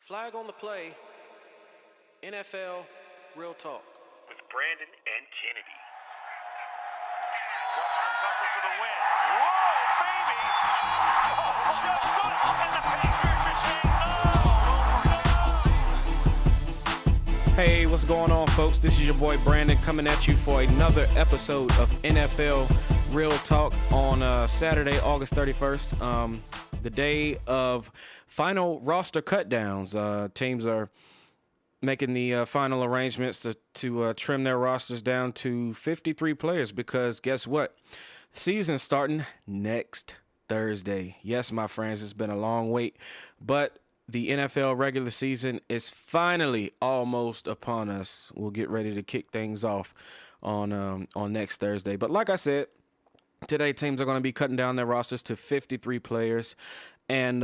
Flag on the play, NFL Real Talk. With Brandon and Kennedy. Justin Tucker for the win. Whoa, baby! Oh, just good. And the Pacers are saying no. Hey, what's going on, folks? This is your boy Brandon coming at you for another episode of NFL Real Talk on Saturday, August 31st. The day of final roster cutdowns. Teams are making the final arrangements to trim their rosters down to 53 players because guess what? Season's starting next Thursday. Yes, my friends, it's been a long wait, but the NFL regular season is finally almost upon us. We'll get ready to kick things off on next Thursday. But like I said, today teams are going to be cutting down their rosters to 53 players, and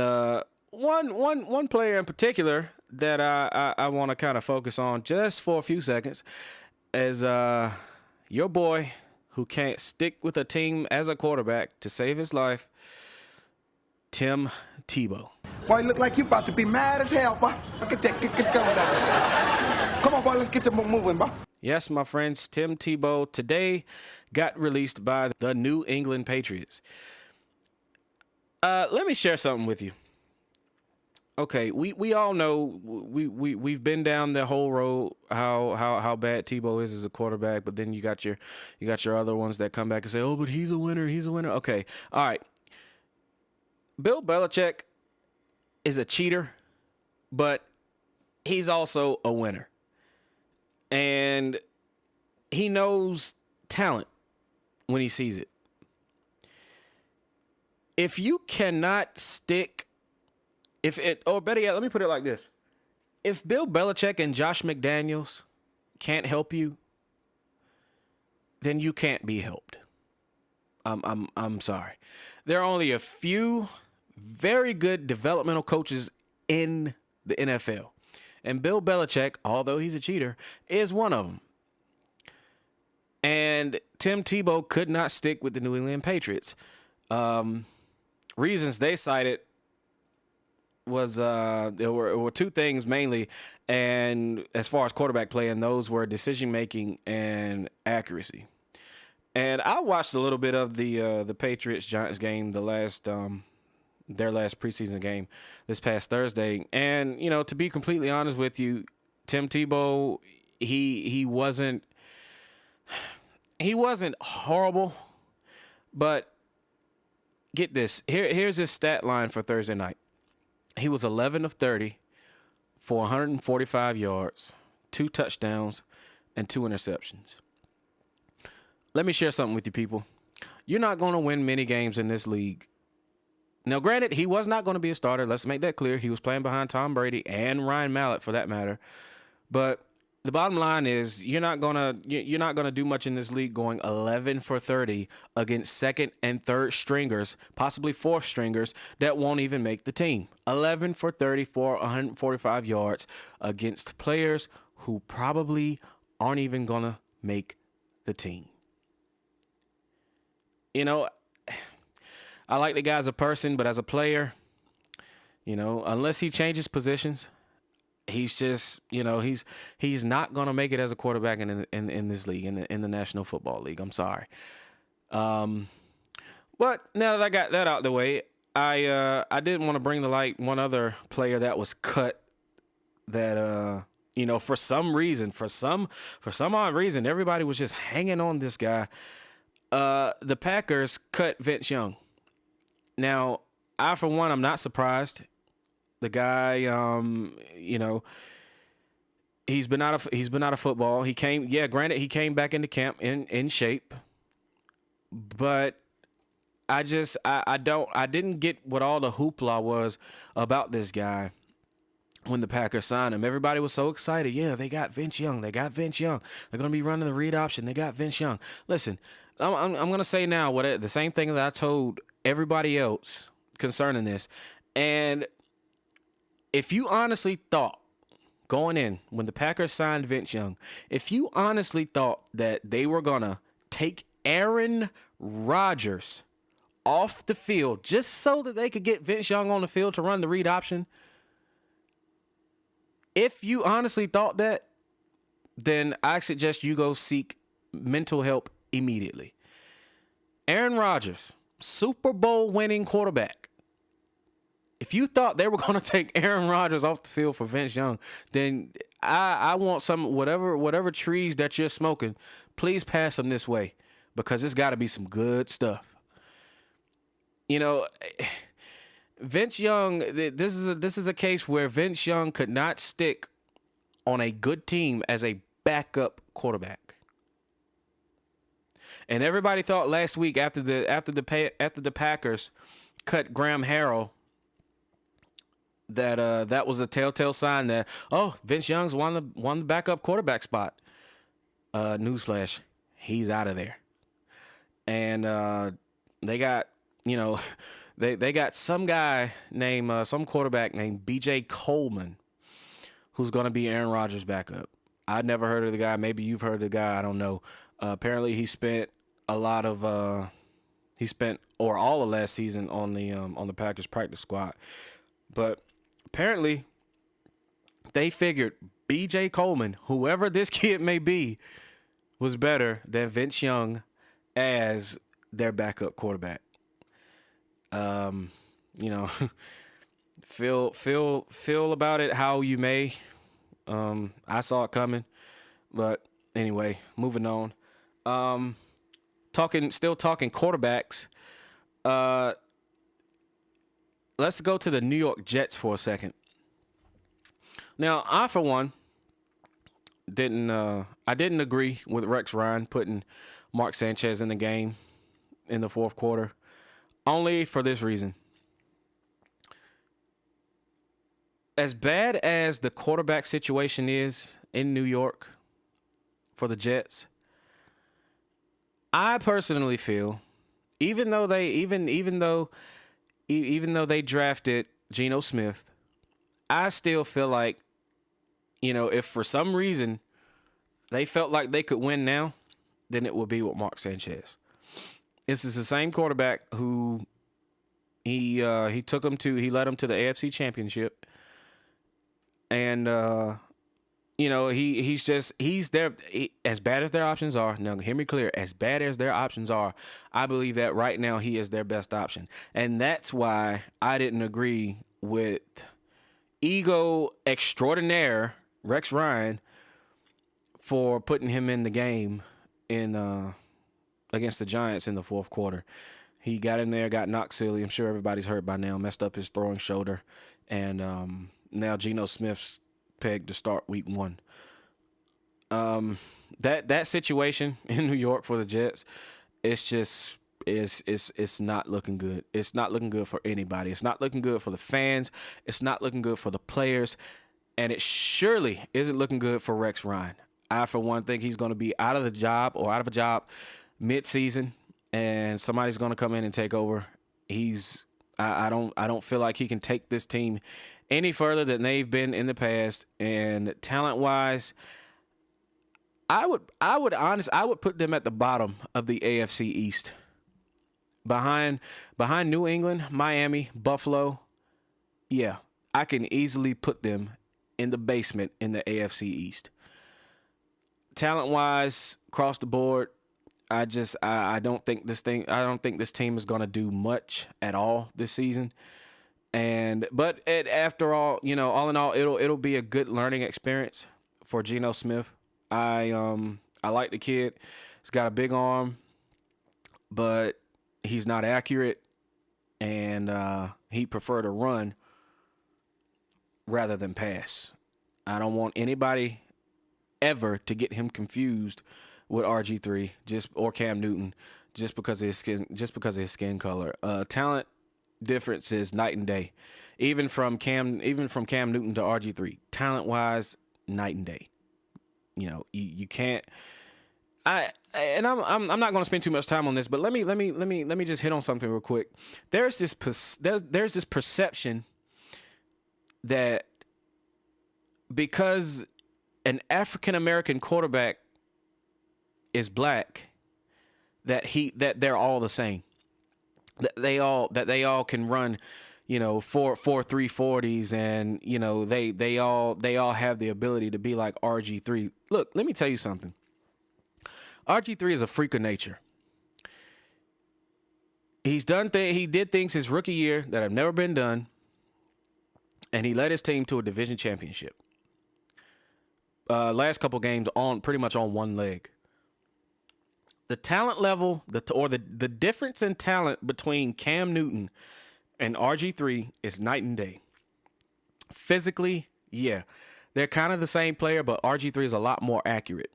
one player in particular that I want to kind of focus on just for a few seconds is your boy who can't stick with a team as a quarterback to save his life, Tim Tebow. Boy, you look like you about to be mad as hell, boy. Get going down. Come on, boy, let's get the moving, boy. Yes, my friends, Tim Tebow today got released by the New England Patriots. Let me share something with you. Okay, we all know we've been down the whole road how bad Tebow is as a quarterback, but then you got your other ones that come back and say, "Oh, but he's a winner, he's a winner." Okay. All right. Bill Belichick is a cheater, but he's also a winner. And he knows talent when he sees it. If you cannot stick, or better yet, let me put it like this. If Bill Belichick and Josh McDaniels can't help you, then you can't be helped. I'm sorry. There are only a few very good developmental coaches in the NFL. And Bill Belichick, although he's a cheater, is one of them. And Tim Tebow could not stick with the New England Patriots. Reasons they cited was there were two things mainly, and as far as quarterback play, and those were decision making and accuracy. And I watched a little bit of the Patriots Giants game, their last preseason game this past Thursday. And, you know, to be completely honest with you, Tim Tebow, he wasn't horrible, but get this. Here's his stat line for Thursday night. He was 11 of 30 for 145 yards, 2 touchdowns, and 2 interceptions. Let me share something with you, people. You're not going to win many games in this league. Now, granted, he was not going to be a starter. Let's make that clear. He was playing behind Tom Brady and Ryan Mallett, for that matter. But the bottom line is, you're not gonna do much in this league going 11 for 30 against second and third stringers, possibly fourth stringers that won't even make the team. 11 for 30 for 145 yards against players who probably aren't even gonna make the team. You know, I like the guy as a person, but as a player, you know, unless he changes positions, he's just, you know, he's not gonna make it as a quarterback in this league, in the National Football League. I'm sorry. But now that I got that out the way, I did want to bring to light one other player that was cut. That you know, for some odd reason, everybody was just hanging on this guy. The Packers cut Vince Young. Now, for one, I'm not surprised. The guy, you know, he's been out of football. Granted, he came back into camp in shape, but I didn't get what all the hoopla was about this guy when the Packers signed him. Everybody was so excited. Yeah, they got Vince Young. They're going to be running the read option. They got Vince Young. Listen, I'm going to say now the same thing that I told everybody else concerning this. And if you honestly thought going in when the Packers signed Vince Young, if you honestly thought that they were going to take Aaron Rodgers off the field just so that they could get Vince Young on the field to run the read option, if you honestly thought that, then I suggest you go seek mental help immediately. Aaron Rodgers, Super Bowl winning quarterback. If you thought they were going to take Aaron Rodgers off the field for Vince Young, then I want some whatever trees that you're smoking, please pass them this way, because it's got to be some good stuff. You know, Vince Young, this is a case where Vince Young could not stick on a good team as a backup quarterback. And everybody thought last week after the Packers cut Graham Harrell that was a telltale sign that, oh, Vince Young's won the backup quarterback spot. Newsflash, he's out of there. And they got, they got some guy named some quarterback named B.J. Coleman, who's going to be Aaron Rodgers' backup. I'd never heard of the guy. Maybe you've heard of the guy. I don't know. Apparently, he spent all of last season on the Packers practice squad. But apparently, they figured B.J. Coleman, whoever this kid may be, was better than Vince Young as their backup quarterback. Feel about it how you may. I saw it coming, but anyway, moving on. Still talking quarterbacks. Let's go to the New York Jets for a second. Now, I for one didn't agree with Rex Ryan putting Mark Sanchez in the game in the fourth quarter, only for this reason. As bad as the quarterback situation is in New York for the Jets, I personally feel, even though they drafted Geno Smith, I still feel like, if for some reason they felt like they could win now, then it would be with Mark Sanchez. This is the same quarterback who he led him to the AFC Championship. And, he's there. As bad as their options are, now hear me clear, as bad as their options are, I believe that right now he is their best option. And that's why I didn't agree with ego extraordinaire Rex Ryan for putting him in the game against the Giants in the fourth quarter. He got in there, got knocked silly. I'm sure everybody's hurt by now, messed up his throwing shoulder. And, now Geno Smith's pegged to start week 1. That situation in New York for the Jets, it's not looking good. It's not looking good for anybody. It's not looking good for the fans. It's not looking good for the players. And it surely isn't looking good for Rex Ryan. I, for one, think he's going to be out of a job mid-season, and somebody's going to come in and take over. I don't feel like he can take this team any further than they've been in the past. And talent-wise, I would put them at the bottom of the AFC East, behind New England, Miami, Buffalo. Yeah, I can easily put them in the basement in the AFC East. Talent-wise, across the board, I don't think this team is going to do much at all this season. But after all, all in all, it'll be a good learning experience for Geno Smith. I like the kid. He's got a big arm, but he's not accurate, and he prefer to run rather than pass. I don't want anybody ever to get him confused with RG3 or Cam Newton just because of his skin color. Talent difference is night and day. Even from Cam Newton to RG3, talent wise, night and day. You can't. I'm not going to spend too much time on this, but let me just hit on something real quick. There's this perception that because an African American quarterback is black, that they're all the same. That they all can run, four 340s, and they all have the ability to be like RG3. Look, let me tell you something. RG3 is a freak of nature. He did things his rookie year that have never been done, and he led his team to a division championship. Last couple games pretty much on one leg. The talent level, the difference in talent between Cam Newton and RG3 is night and day. Physically, yeah, they're kind of the same player, but RG3 is a lot more accurate.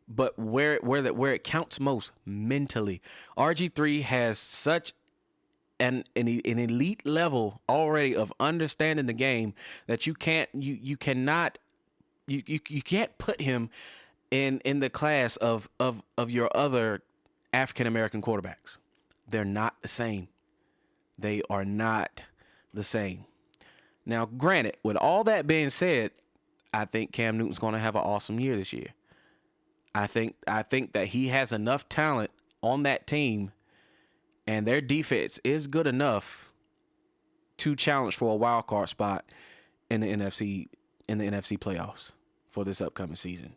But where it counts most, mentally, RG3 has such an elite level already of understanding the game that you can't put him in the class of your other African American quarterbacks. They're not the same. They are not the same. Now, granted, with all that being said, I think Cam Newton's going to have an awesome year this year. I think that he has enough talent on that team, and their defense is good enough to challenge for a wild card spot in the NFC playoffs for this upcoming season.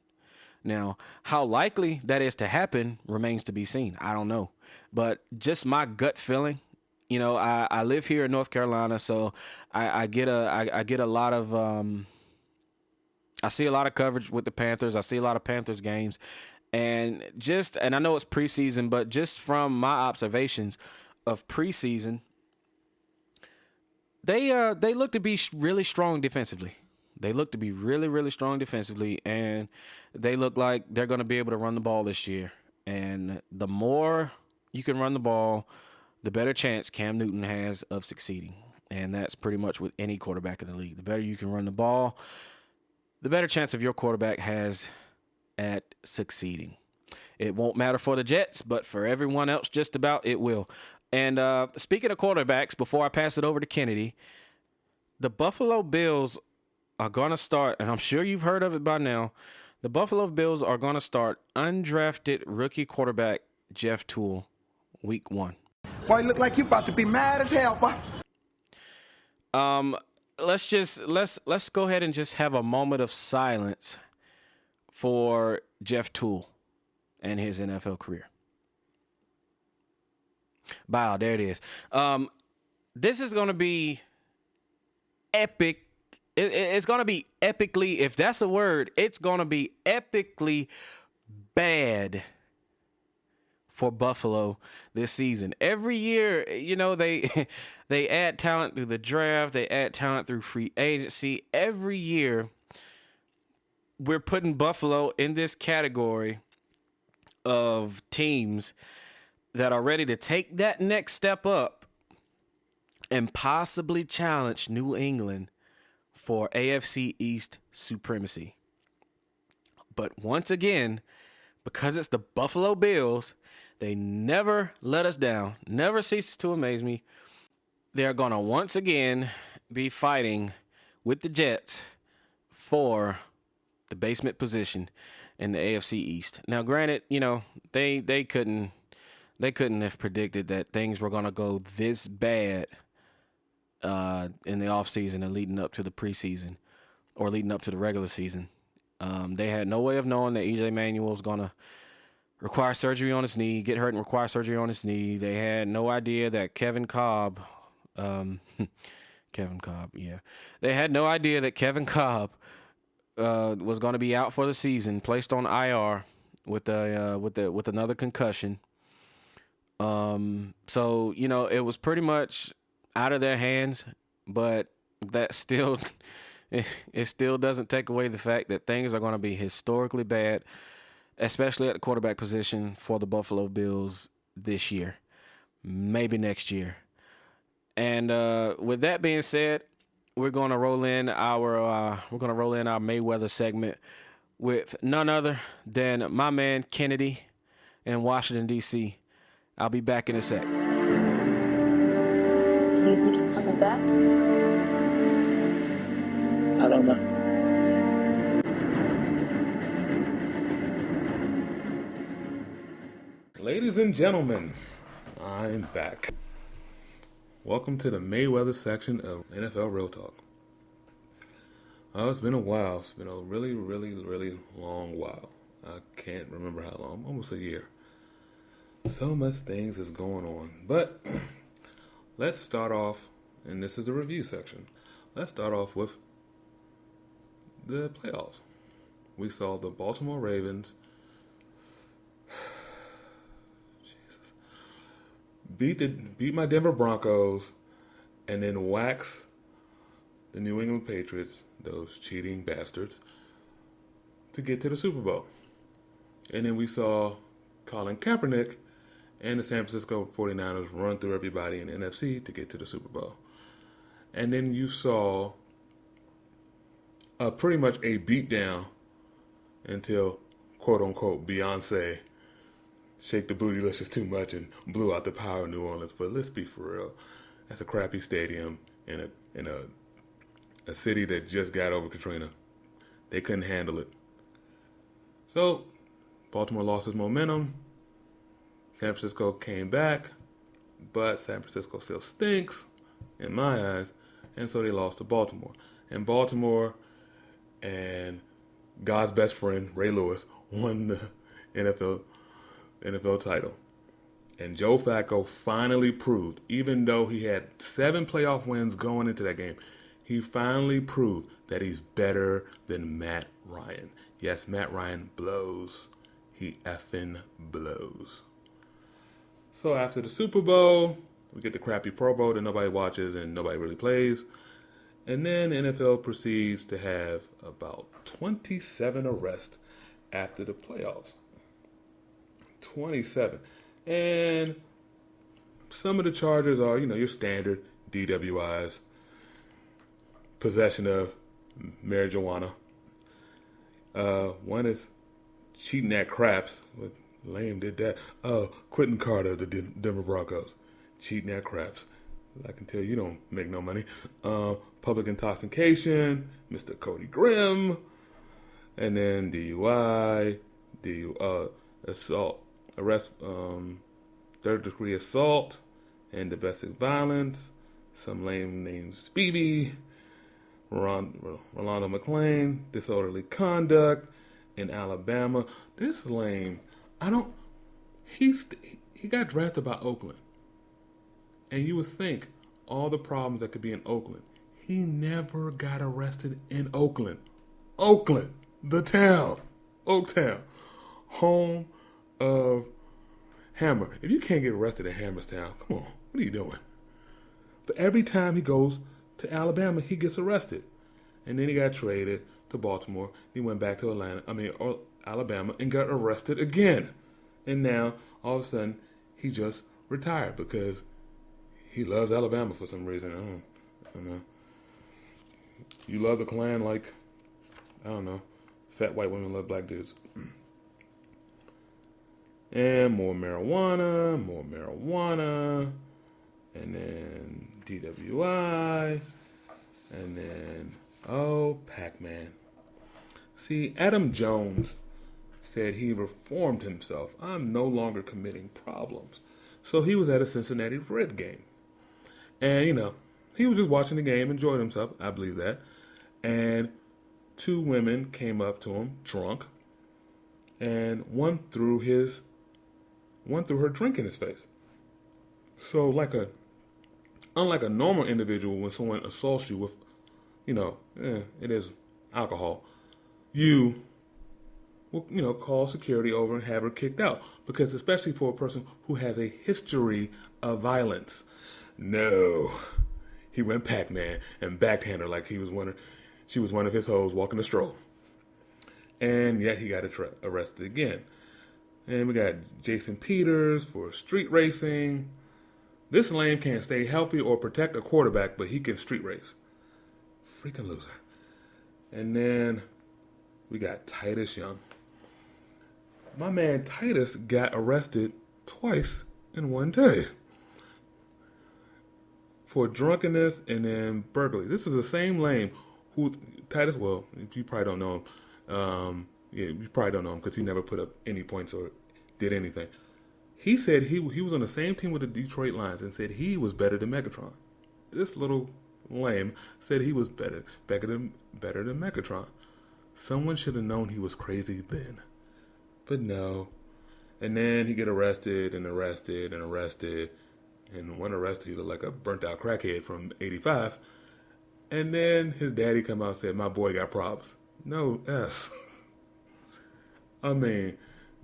Now, how likely that is to happen remains to be seen. I don't know, but just my gut feeling. I live here in North Carolina, so I get a lot of I see a lot of coverage with the Panthers. I see a lot of Panthers games, and I know it's preseason, but just from my observations of preseason, they look to be really strong defensively. They look to be really, really strong defensively, and they look like they're going to be able to run the ball this year. And the more you can run the ball, the better chance Cam Newton has of succeeding. And that's pretty much with any quarterback in the league. The better you can run the ball, the better chance of your quarterback has at succeeding. It won't matter for the Jets, but for everyone else, just about it will. And speaking of quarterbacks, before I pass it over to Kennedy, the Buffalo Bills are going to start, and I'm sure you've heard of it by now, the Buffalo Bills are going to start undrafted rookie quarterback Jeff Tuel week 1. Boy, you look like you about to be mad as hell, boy. Let's go ahead and just have a moment of silence for Jeff Tuel and his NFL career. Wow, there it is. This is going to be epic. It's going to be epically, if that's a word, it's going to be epically bad for Buffalo this season. Every year, they add talent through the draft, they add talent through free agency. Every year, we're putting Buffalo in this category of teams that are ready to take that next step up and possibly challenge New England for AFC East supremacy. But once again, because it's the Buffalo Bills, they never let us down, never ceases to amaze me. They're going to once again be fighting with the Jets for the basement position in the AFC East. Now, granted, they couldn't have predicted that things were going to go this bad in the offseason and leading up to the preseason or leading up to the regular season. They had no way of knowing that EJ Manuel was going to require surgery on his knee, get hurt and require surgery on his knee. They had no idea that Kevin Cobb, They had no idea that Kevin Cobb was going to be out for the season, placed on IR with another concussion. So, it was pretty much out of their hands, but that still, it still doesn't take away the fact that things are going to be historically bad, especially at the quarterback position for the Buffalo Bills this year, maybe next year. And with that being said, we're going to roll in our Mayweather segment with none other than my man Kennedy in Washington, D.C. I'll be back in a sec. Do you think he's coming back? I don't know. Ladies and gentlemen, I'm back. Welcome to the Mayweather section of NFL Real Talk. It's been a while. It's been a really, really, really long while. I can't remember how long. Almost a year. So much things is going on. But let's start off, and this is the review section. Let's start off with the playoffs. We saw the Baltimore Ravens beat my Denver Broncos and then wax the New England Patriots, those cheating bastards, to get to the Super Bowl. And then we saw Colin Kaepernick and the San Francisco 49ers run through everybody in the NFC to get to the Super Bowl. And then you saw pretty much a beatdown until, quote-unquote, Beyonce shake the bootylicious too much and blew out the power of New Orleans. But let's be for real. That's a crappy stadium in a city that just got over Katrina. They couldn't handle it. So, Baltimore lost its momentum. San Francisco came back, but San Francisco still stinks, in my eyes, and so they lost to Baltimore. And Baltimore and God's best friend, Ray Lewis, won the NFL title. And Joe Flacco finally proved, even though he had 7 playoff wins going into that game, he finally proved that he's better than Matt Ryan. Yes, Matt Ryan blows. He effing blows. So after the Super Bowl, we get the crappy Pro Bowl that nobody watches and nobody really plays. And then NFL proceeds to have about 27 arrests after the playoffs. 27. And some of the charges are, your standard DWIs, possession of marijuana. One is cheating at craps. Lame did that. Quentin Carter of the Denver Broncos. Cheating at craps. I can tell you don't make no money. Public intoxication, Mr. Cody Grimm. And then DUI, assault, arrest, third degree assault, and domestic violence. Some lame named Speedy, Rolando McClain, disorderly conduct in Alabama. This lame, he got drafted by Oakland. And you would think all the problems that could be in Oakland. He never got arrested in Oakland. Oakland, the town, Oaktown, home of Hammer. If you can't get arrested in Hammerstown, come on, what are you doing? But every time he goes to Alabama, he gets arrested. And then he got traded to Baltimore. He went back to Alabama and got arrested again. And now, all of a sudden, he just retired because he loves Alabama for some reason. I don't know. You love the Klan like, I don't know, fat white women love black dudes. And more marijuana, and then DWI, and then, Pac-Man. See, Adam Jones said he reformed himself. I'm no longer committing problems. So he was at a Cincinnati Red game. And, he was just watching the game, enjoyed himself. I believe that. And 2 women came up to him, drunk, and one threw her drink in his face. So unlike a normal individual, when someone assaults you with, it is alcohol, you will, call security over and have her kicked out. Because especially for a person who has a history of violence. No. He went Pac-Man and backhanded her like she was one of his hoes walking the stroll. And yet he got arrested again. And we got Jason Peters for street racing. This lame can't stay healthy or protect a quarterback, but he can street race. Freaking loser. And then we got Titus Young. My man Titus got arrested twice in one day for drunkenness and then burglary. This is the same lame who Titus. Well, if you probably don't know him, you probably don't know him because he never put up any points or did anything. He said he was on the same team with the Detroit Lions and said he was better than Megatron. This little lame said he was better than Megatron. Someone should have known he was crazy then. But no. And then he get arrested. And when arrested, he looked like a burnt out crackhead from 85. And then his daddy come out and said, my boy got problems. No S. I mean,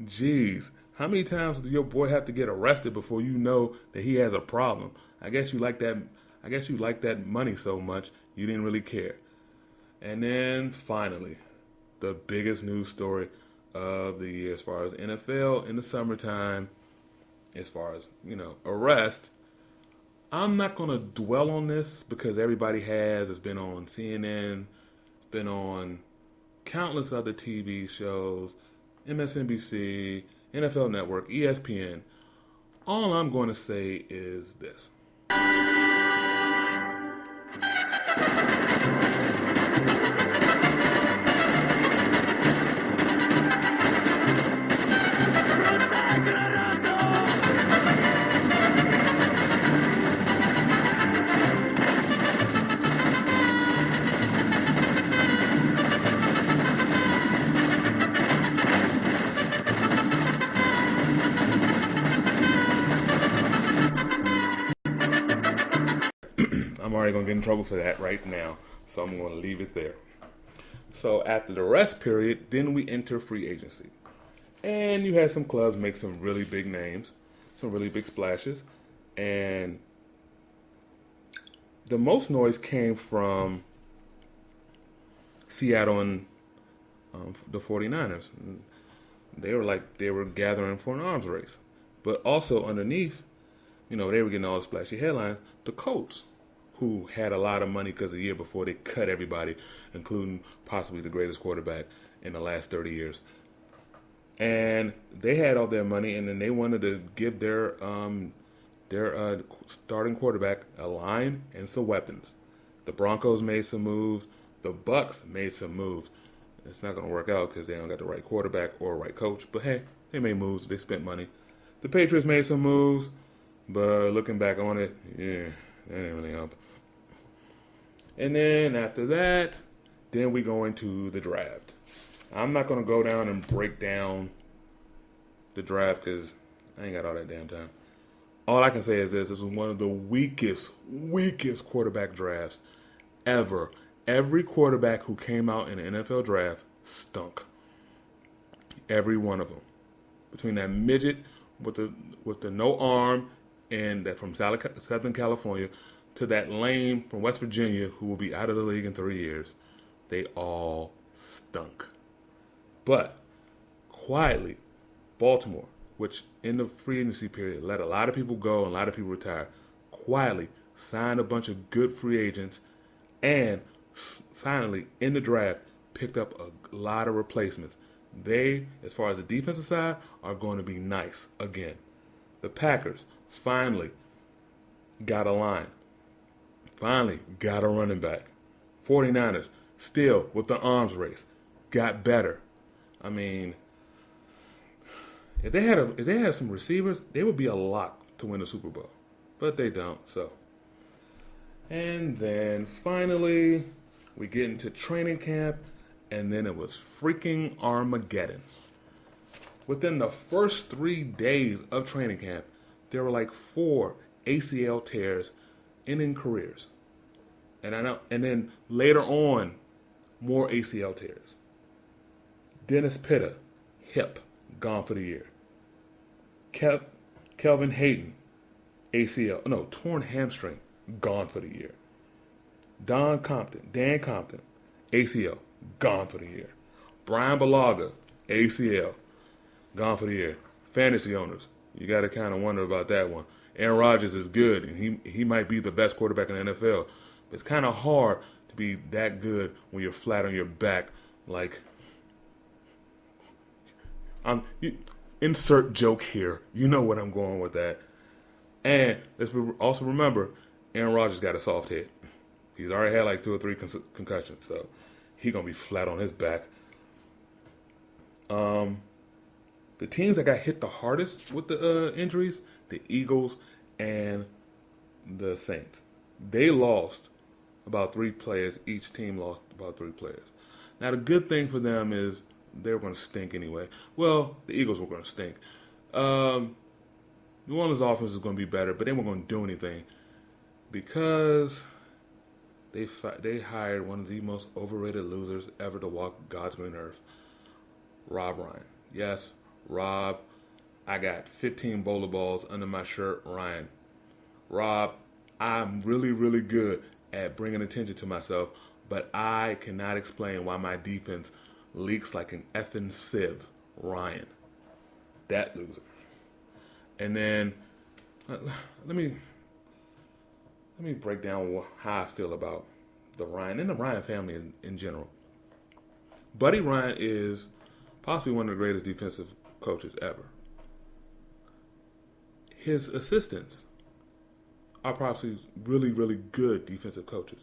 geez. How many times do your boy have to get arrested before you know that he has a problem? I guess you like that money so much, you didn't really care. And then finally, the biggest news story of the year as far as NFL in the summertime, as far as, arrest. I'm not going to dwell on this because everybody has. It's been on CNN. It's been on countless other TV shows, MSNBC, NFL Network, ESPN. All I'm going to say is this. I'm already going to get in trouble for that right now, so I'm going to leave it there. So after the rest period, then we enter free agency. And you had some clubs make some really big names, some really big splashes. And the most noise came from Seattle and the 49ers. They were gathering for an arms race. But also underneath, they were getting all the splashy headlines, the Colts, who had a lot of money because the year before they cut everybody, including possibly the greatest quarterback in the last 30 years. And they had all their money, and then they wanted to give their starting quarterback a line and some weapons. The Broncos made some moves. The Bucks made some moves. It's not going to work out because they don't got the right quarterback or right coach. But hey, they made moves. They spent money. The Patriots made some moves, but looking back on it, yeah, that didn't really help. And then after that, then we go into the draft. I'm not going to go down and break down the draft because I ain't got all that damn time. All I can say is this was one of the weakest quarterback drafts ever. Every quarterback who came out in the NFL draft stunk. Every one of them. Between that midget with the no arm and that from Southern California to that lame from West Virginia who will be out of the league in 3 years, they all stunk. But quietly, Baltimore, which in the free agency period let a lot of people go and a lot of people retire, quietly signed a bunch of good free agents and finally in the draft picked up a lot of replacements. They, as far as the defensive side, are going to be nice again. The Packers finally got a line. Finally got a running back. 49ers, still with the arms race, got better. I mean, if they had some receivers, they would be a lock to win the Super Bowl. But they don't, so. And then finally, we get into training camp, and then it was freaking Armageddon. Within the first 3 days of training camp, there were like 4 ACL tears ending careers. And then later on, more ACL tears. Dennis Pitta, hip, gone for the year. Kelvin Hayden, torn hamstring, gone for the year. Dan Compton, ACL, gone for the year. Brian Balaga, ACL, gone for the year. Fantasy owners, you got to kind of wonder about that one. Aaron Rodgers is good, and he might be the best quarterback in the NFL. But it's kind of hard to be that good when you're flat on your back. Like, insert joke here. You know what I'm going with that. And let's also remember, Aaron Rodgers got a soft head. He's already had like 2 or 3 concussions, so he's going to be flat on his back. the teams that got hit the hardest with the injuries, the Eagles and the Saints. They lost about 3 players. Each team lost about 3 players. Now, the good thing for them is they were going to stink anyway. Well, the Eagles were going to stink. New Orleans' offense is going to be better, but they weren't going to do anything because they hired one of the most overrated losers ever to walk God's green earth, Rob Ryan. Yes, Rob. I got 15 bowler balls under my shirt, Ryan. Rob, I'm really, really good at bringing attention to myself, but I cannot explain why my defense leaks like an effing sieve, Ryan. That loser. And then let me break down how I feel about the Ryan and the Ryan family in general. Buddy Ryan is possibly one of the greatest defensive coaches ever. His assistants are probably really, really good defensive coaches.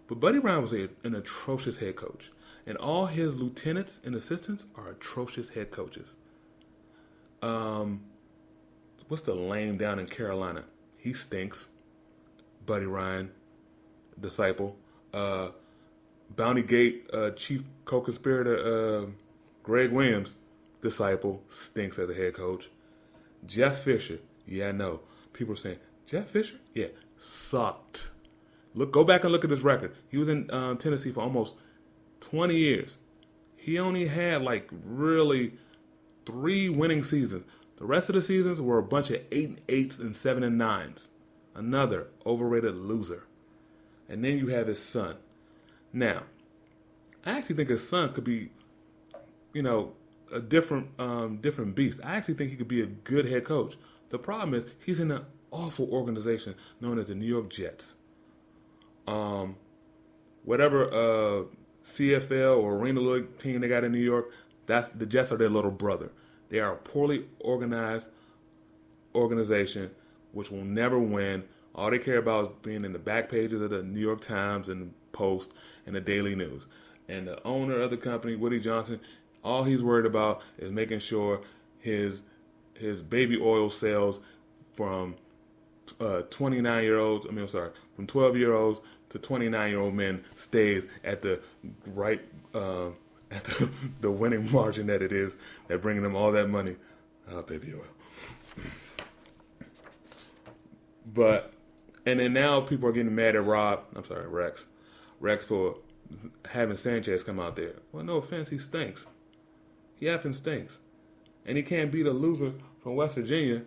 But Buddy Ryan was an atrocious head coach. And all his lieutenants and assistants are atrocious head coaches. What's the lame down in Carolina? He stinks. Buddy Ryan, disciple. Bounty Gate chief co-conspirator Greg Williams, disciple, stinks as a head coach. Jeff Fisher, yeah, I know. People are saying, Jeff Fisher? Yeah, sucked. Go back and look at his record. He was in Tennessee for almost 20 years. He only had really 3 winning seasons. The rest of the seasons were a bunch of 8-8s and 7-9s. Another overrated loser. And then you have his son. Now, I actually think his son could be, a different beast. I actually think he could be a good head coach. The problem is he's in an awful organization known as the New York Jets. Whatever CFL or Arena League team they got in New York, the Jets are their little brother. They are a poorly organized organization which will never win. All they care about is being in the back pages of the New York Times and Post and the Daily News. And the owner of the company, Woody Johnson, all he's worried about is making sure his baby oil sales from 29-year-olds, from 12-year-olds to 29-year-old men stays at the right, at the winning margin that it is, that bringing them all that money. Baby oil. And then now people are getting mad at Rex. Rex for having Sanchez come out there. Well, no offense, he stinks. He effing stinks. And he can't beat a loser from West Virginia.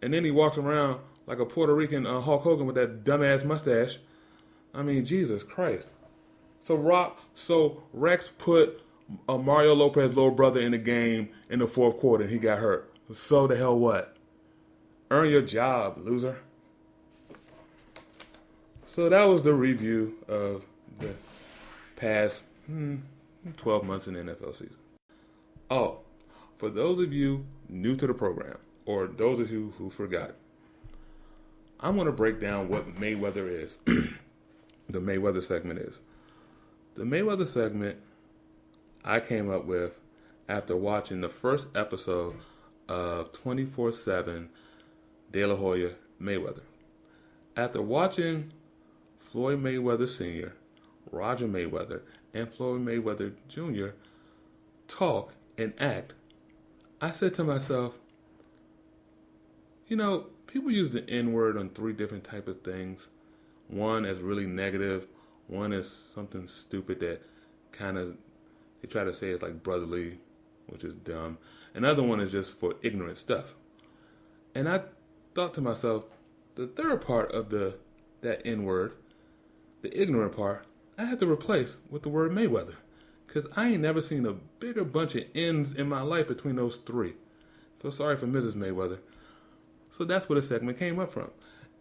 And then he walks around like a Puerto Rican Hulk Hogan with that dumbass mustache. I mean, Jesus Christ. So Rex put a Mario Lopez little brother in the game in the 4th quarter and he got hurt. So the hell what? Earn your job, loser. So that was the review of the past 12 months in the NFL season. Oh, for those of you new to the program, or those of you who forgot, I'm going to break down what Mayweather is. The Mayweather segment is. The Mayweather segment I came up with after watching the first episode of 24/7 De La Hoya Mayweather. After watching Floyd Mayweather Sr., Roger Mayweather, and Floyd Mayweather Jr. talk and act, I said to myself, people use the N-word on 3 different types of things. One is really negative. One is something stupid that they try to say it's like brotherly, which is dumb. Another one is just for ignorant stuff. And I thought to myself, the third part of that N-word, the ignorant part, I have to replace with the word Mayweather. Because I ain't never seen a bigger bunch of N's in my life between those 3. So sorry for Mrs. Mayweather. So that's where the segment came up from.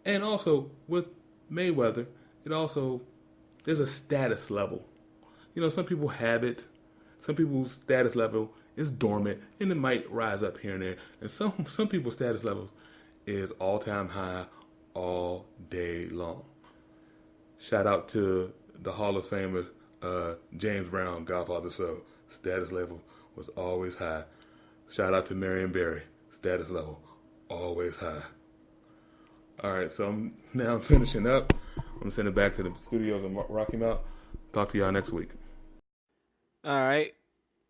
And also, with Mayweather, there's a status level. Some people have it. Some people's status level is dormant, and it might rise up here and there. And some people's status levels is all-time high all day long. Shout out to the Hall of Famers, James Brown, Godfather. So status level was always high. Shout out to Marion Barry. Status level always high. All right, so I'm finishing up. I'm gonna send it back to the studios in Rocky Mount. Talk to y'all next week. All right,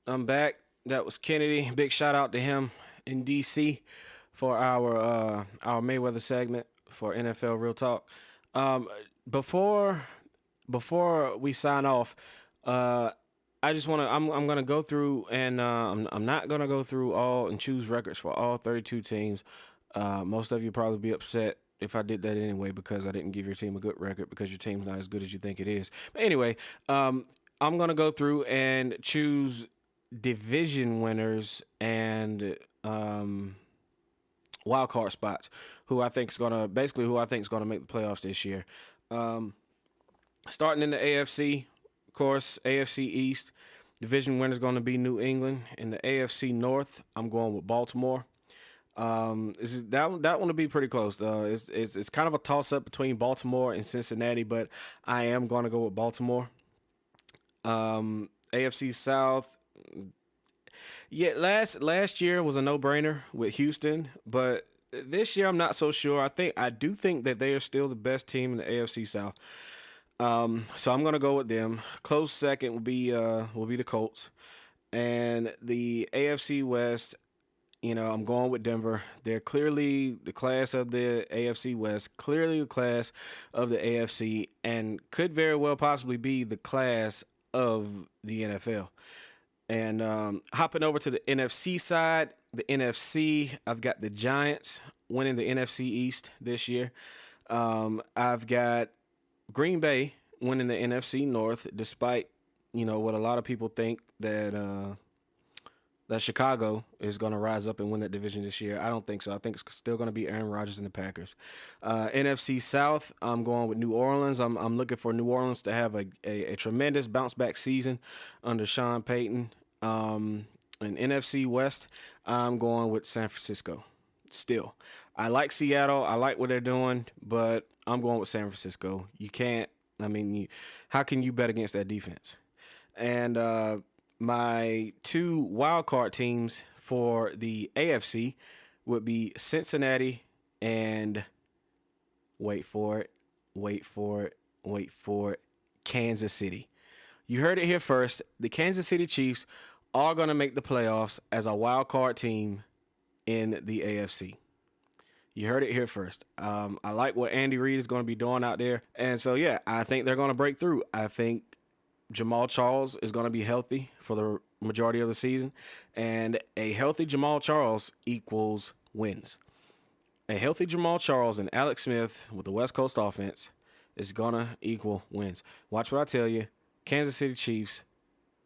I'm back. That was Kennedy. Big shout out to him in DC for our Mayweather segment for NFL Real Talk. Before we sign off, I just want to. I'm gonna go through, and I'm not gonna go through all and choose records for all 32 teams. Most of you probably be upset if I did that anyway, because I didn't give your team a good record because your team's not as good as you think it is. But anyway, I'm gonna go through and choose division winners and wild card spots who I think is gonna make the playoffs this year. Starting in the AFC, of course, AFC East, division winner is going to be New England. In the AFC North, I'm going with Baltimore. That one will be pretty close. It's kind of a toss up between Baltimore and Cincinnati, but I am going to go with Baltimore. AFC South, yeah, last year was a no brainer with Houston, but this year I'm not so sure. I do think that they are still the best team in the AFC South. So I'm gonna go with them. Close second will be the Colts, and the AFC West. I'm going with Denver. They're clearly the class of the AFC West, clearly the class of the AFC, and could very well possibly be the class of the NFL. And hopping over to the NFC side, the NFC, I've got the Giants winning the NFC East this year. I've got Green Bay winning the NFC North, despite what a lot of people think that Chicago is going to rise up and win that division this year. I don't think so. I think it's still going to be Aaron Rodgers and the Packers. NFC South, I'm going with New Orleans. I'm looking for New Orleans to have a tremendous bounce back season under Sean Payton. And NFC West, I'm going with San Francisco. Still, I like Seattle. I like what they're doing, but I'm going with San Francisco. How can you bet against that defense? And my two wild card teams for the AFC would be Cincinnati and wait for it, Kansas City. You heard it here first. The Kansas City Chiefs are going to make the playoffs as a wild card team in the AFC. You heard it here first. I like what Andy Reid is going to be doing out there. And so, yeah, I think they're going to break through. I think Jamal Charles is going to be healthy for the majority of the season. And a healthy Jamal Charles equals wins. A healthy Jamal Charles and Alex Smith with the West Coast offense is going to equal wins. Watch what I tell you. Kansas City Chiefs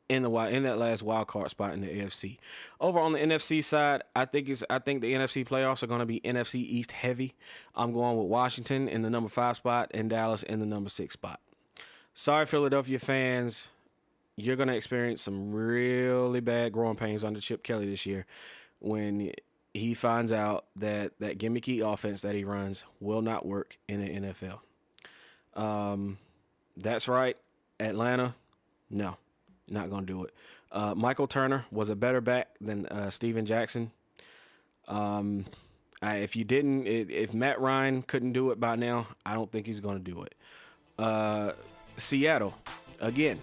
in that last wild card spot in the AFC. Over on the NFC side, I think the NFC playoffs are going to be NFC East heavy. I'm going with Washington in the number 5 spot and Dallas in the number 6 spot. Sorry, Philadelphia fans, you're going to experience some really bad growing pains under Chip Kelly this year when he finds out that gimmicky offense that he runs will not work in the NFL. That's right, Atlanta, no. Not going to do it. Michael Turner was a better back than Steven Jackson. If Matt Ryan couldn't do it by now, I don't think he's going to do it. Seattle, again,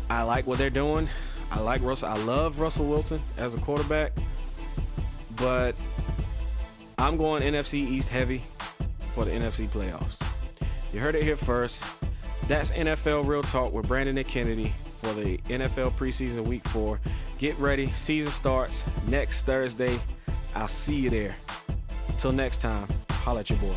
I like what they're doing. I like Russell. I love Russell Wilson as a quarterback, but I'm going NFC East heavy for the NFC playoffs. You heard it here first. That's NFL Real Talk with Brandon and Kennedy for the NFL Preseason Week 4. Get ready. Season starts next Thursday. I'll see you there. Until next time, holla at your boy.